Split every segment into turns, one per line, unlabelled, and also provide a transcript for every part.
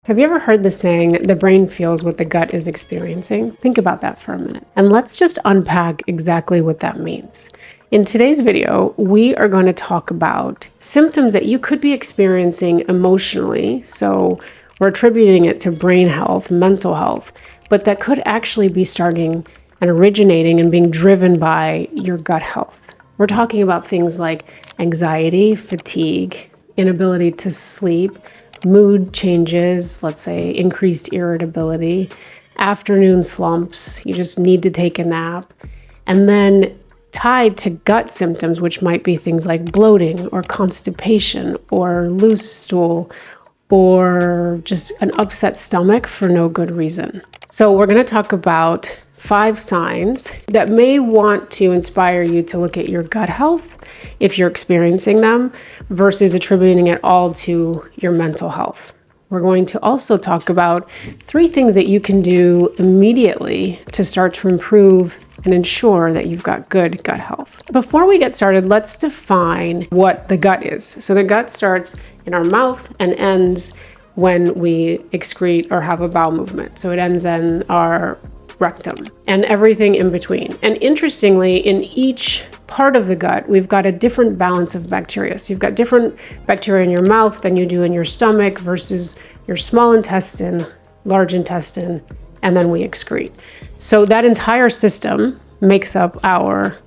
Have you ever heard the saying, the brain feels what the gut is experiencing? Think about that for a minute. And let's just unpack exactly what that means. In today's video, we are going to talk about symptoms that you could be experiencing emotionally. So we're attributing it to brain health, mental health, but that could actually be starting and originating and being driven by your gut health. We're talking about things like anxiety, fatigue, inability to sleep, mood changes, let's say increased irritability, afternoon slumps, you just need to take a nap, and then tied to gut symptoms, which might be things like bloating or constipation or loose stool or just an upset stomach for no good reason. So we're going to talk about 5 signs that may want to inspire you to look at your gut health if you're experiencing them versus attributing it all to your mental health. We're going to also talk about 3 things that you can do immediately to start to improve and ensure that you've got good gut health. Before we get started, let's define what the gut is. So the gut starts in our mouth and ends when we excrete or have a bowel movement. So it ends in our rectum and everything in between. And interestingly, in each part of the gut, we've got a different balance of bacteria. So you've got different bacteria in your mouth than you do in your stomach versus your small intestine, large intestine, and then we excrete. So that entire system makes up our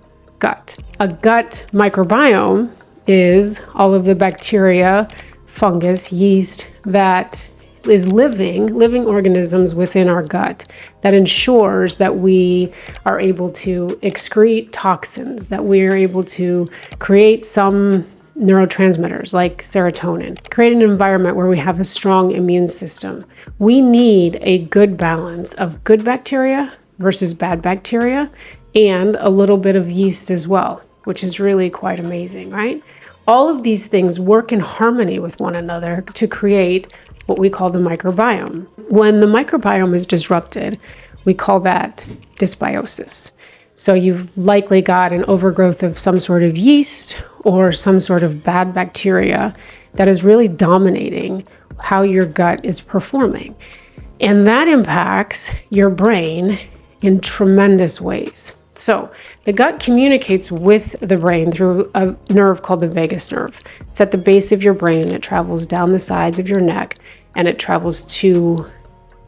gut. A gut microbiome is all of the bacteria, fungus, yeast that is living organisms within our gut that ensures that we are able to excrete toxins, that we are able to create some neurotransmitters like serotonin, create an environment where we have a strong immune system. We need a good balance of good bacteria versus bad bacteria and a little bit of yeast as well, which is really quite amazing, right? All of these things work in harmony with one another to create what we call the microbiome. When the microbiome is disrupted, we call that dysbiosis. So you've likely got an overgrowth of some sort of yeast or some sort of bad bacteria that is really dominating how your gut is performing. And that impacts your brain in tremendous ways. So the gut communicates with the brain through a nerve called the vagus nerve. It's at the base of your brain and it travels down the sides of your neck and it travels to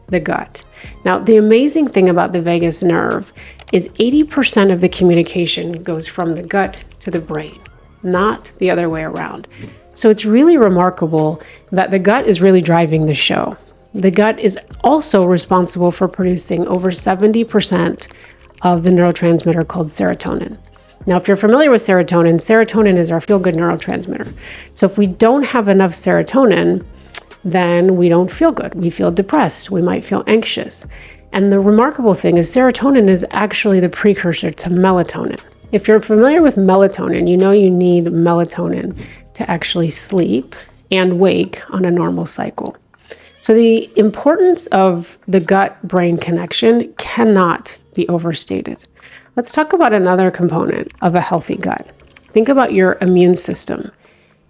the gut. Now, the amazing thing about the vagus nerve is 80% of the communication goes from the gut to the brain, not the other way around. So it's really remarkable that the gut is really driving the show. The gut is also responsible for producing over 70% of the neurotransmitter called serotonin. Now, if you're familiar with serotonin, serotonin is our feel-good neurotransmitter. So if we don't have enough serotonin, then we don't feel good. We feel depressed. We might feel anxious. And the remarkable thing is serotonin is actually the precursor to melatonin. If you're familiar with melatonin, you know you need melatonin to actually sleep and wake on a normal cycle. So the importance of the gut-brain connection cannot be overstated. Let's talk about another component of a healthy gut. Think about your immune system.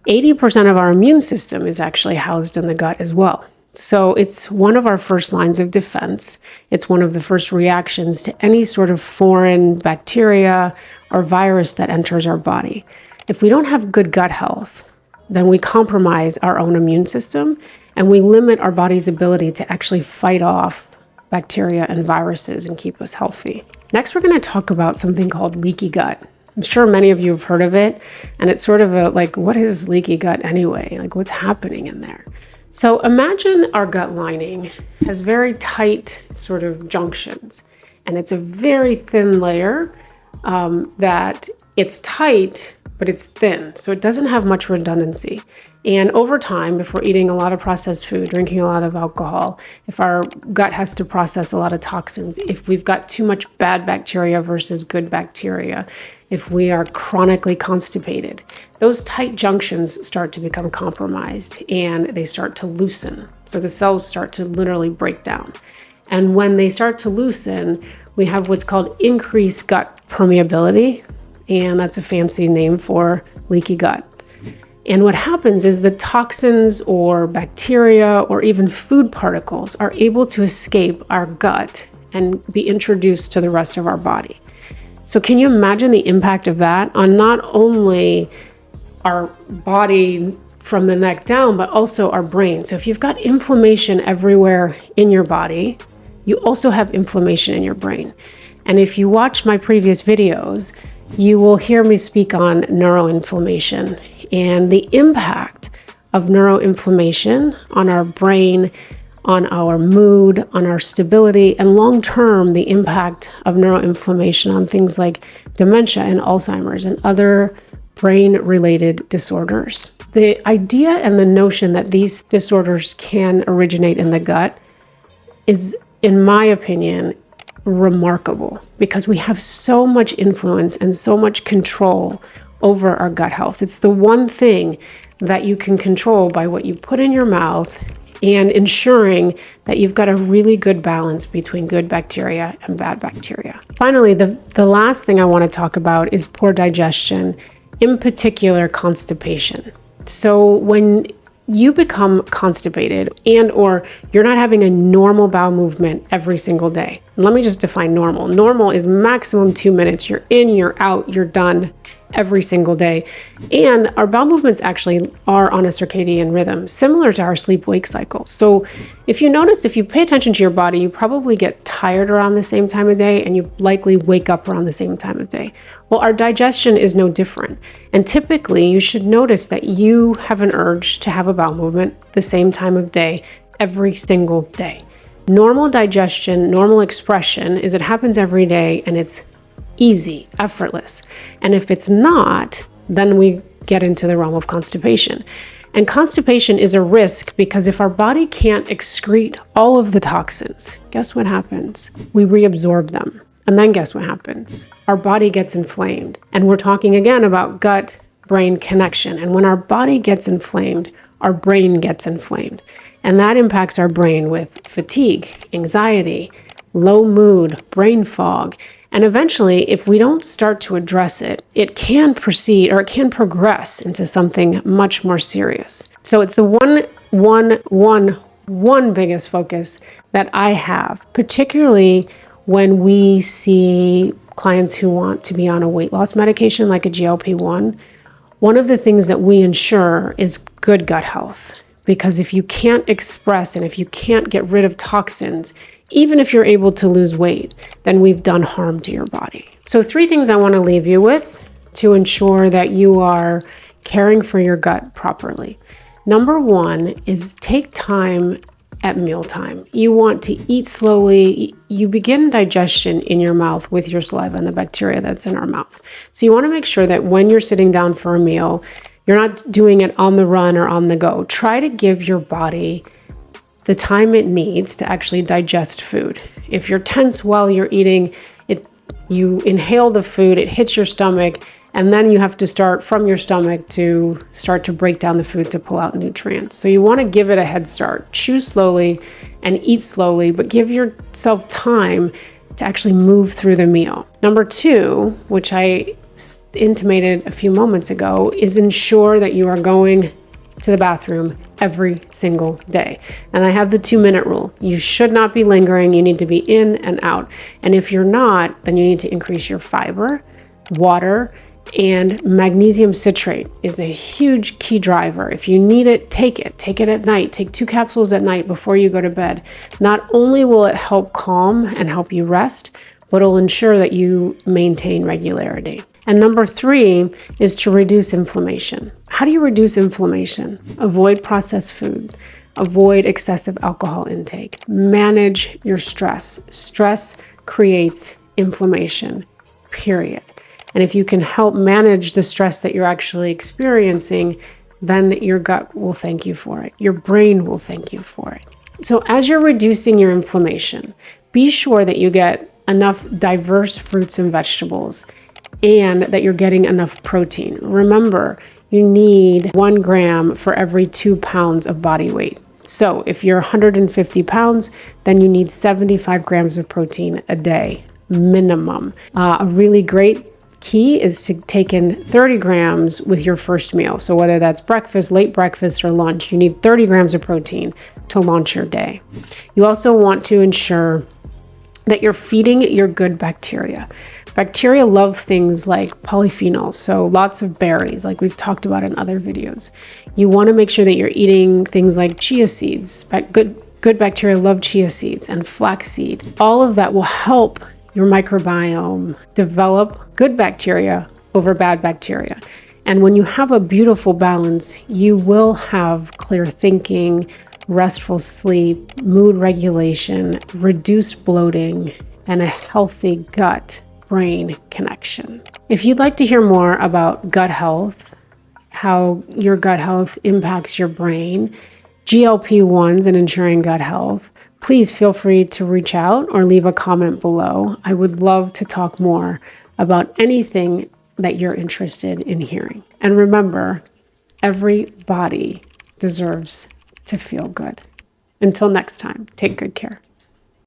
80% of our immune system is actually housed in the gut as well. So it's one of our first lines of defense. It's one of the first reactions to any sort of foreign bacteria or virus that enters our body. If we don't have good gut health, then we compromise our own immune system and we limit our body's ability to actually fight off bacteria and viruses and keep us healthy. Next, we're going to talk about something called leaky gut. I'm sure many of you have heard of it, and it's sort of what is leaky gut anyway? Like, what's happening in there? So imagine our gut lining has very tight sort of junctions, and it's a very thin layer that it's tight, but it's thin, so it doesn't have much redundancy. And over time, if we're eating a lot of processed food, drinking a lot of alcohol, if our gut has to process a lot of toxins, if we've got too much bad bacteria versus good bacteria, if we are chronically constipated, those tight junctions start to become compromised and they start to loosen. So the cells start to literally break down. And when they start to loosen, we have what's called increased gut permeability, and that's a fancy name for leaky gut. And what happens is the toxins or bacteria or even food particles are able to escape our gut and be introduced to the rest of our body. So can you imagine the impact of that on not only our body from the neck down, but also our brain? So if you've got inflammation everywhere in your body, you also have inflammation in your brain. And if you watch my previous videos, you will hear me speak on neuroinflammation and the impact of neuroinflammation on our brain, on our mood, on our stability, and long-term, the impact of neuroinflammation on things like dementia and Alzheimer's and other brain-related disorders. The idea and the notion that these disorders can originate in the gut is, in my opinion, remarkable, because we have so much influence and so much control over our gut health. It's the one thing that you can control by what you put in your mouth and ensuring that you've got a really good balance between good bacteria and bad bacteria. Finally, the last thing I want to talk about is poor digestion, in particular constipation. So when you become constipated and or you're not having a normal bowel movement every single day. And let me just define normal. Normal is maximum 2 minutes. You're in, you're out, you're done every single day. And our bowel movements actually are on a circadian rhythm, similar to our sleep-wake cycle. So if you notice, if you pay attention to your body, you probably get tired around the same time of day and you likely wake up around the same time of day. Well, our digestion is no different. And typically you should notice that you have an urge to have a bowel movement the same time of day every single day. Normal digestion, normal expression is it happens every day and it's easy, effortless. And if it's not, then we get into the realm of constipation. And constipation is a risk because if our body can't excrete all of the toxins, guess what happens? We reabsorb them. And then guess what happens? Our body gets inflamed. And we're talking again about gut-brain connection. And when our body gets inflamed, our brain gets inflamed. And that impacts our brain with fatigue, anxiety, low mood, brain fog. And eventually, if we don't start to address it, it can proceed or it can progress into something much more serious. So it's the one biggest focus that I have, particularly when we see clients who want to be on a weight loss medication like a GLP-1. One of the things that we ensure is good gut health. Because if you can't express and if you can't get rid of toxins, even if you're able to lose weight, then we've done harm to your body. So 3 things I want to leave you with to ensure that you are caring for your gut properly. Number 1 is take time at mealtime. You want to eat slowly. You begin digestion in your mouth with your saliva and the bacteria that's in our mouth. So you want to make sure that when you're sitting down for a meal, you're not doing it on the run or on the go. Try to give your body the time it needs to actually digest food. If you're tense while you're eating, you inhale the food, it hits your stomach, and then you have to start from your stomach to start to break down the food to pull out nutrients. So you want to give it a head start. Chew slowly and eat slowly, but give yourself time to actually move through the meal. Number 2, which I intimated a few moments ago, is ensure that you are going to the bathroom every single day. And I have the 2-minute rule. You should not be lingering. You need to be in and out. And if you're not, then you need to increase your fiber, water, and magnesium citrate is a huge key driver. If you need it, take it. Take it at night. Take 2 capsules at night before you go to bed. Not only will it help calm and help you rest, but it'll ensure that you maintain regularity. And number 3 is to reduce inflammation. How do you reduce inflammation? Avoid processed food. Avoid excessive alcohol intake. Manage your stress. Stress creates inflammation, period. And if you can help manage the stress that you're actually experiencing, then your gut will thank you for it. Your brain will thank you for it. So as you're reducing your inflammation, be sure that you get enough diverse fruits and vegetables and that you're getting enough protein. Remember, you need 1 gram for every 2 pounds of body weight. So if you're 150 pounds, then you need 75 grams of protein a day, minimum. A really great key is to take in 30 grams with your first meal. So whether that's breakfast, late breakfast, or lunch, you need 30 grams of protein to launch your day. You also want to ensure that you're feeding your good bacteria. Bacteria love things like polyphenols, so lots of berries, like we've talked about in other videos. You want to make sure that you're eating things like chia seeds. Good bacteria love chia seeds and flaxseed. All of that will help your microbiome develop good bacteria over bad bacteria. And when you have a beautiful balance, you will have clear thinking, restful sleep, mood regulation, reduced bloating, and a healthy gut-brain connection. If you'd like to hear more about gut health, how your gut health impacts your brain, GLP-1s and ensuring gut health, please feel free to reach out or leave a comment below. I would love to talk more about anything that you're interested in hearing. And remember, every body deserves to feel good. Until next time, take good care.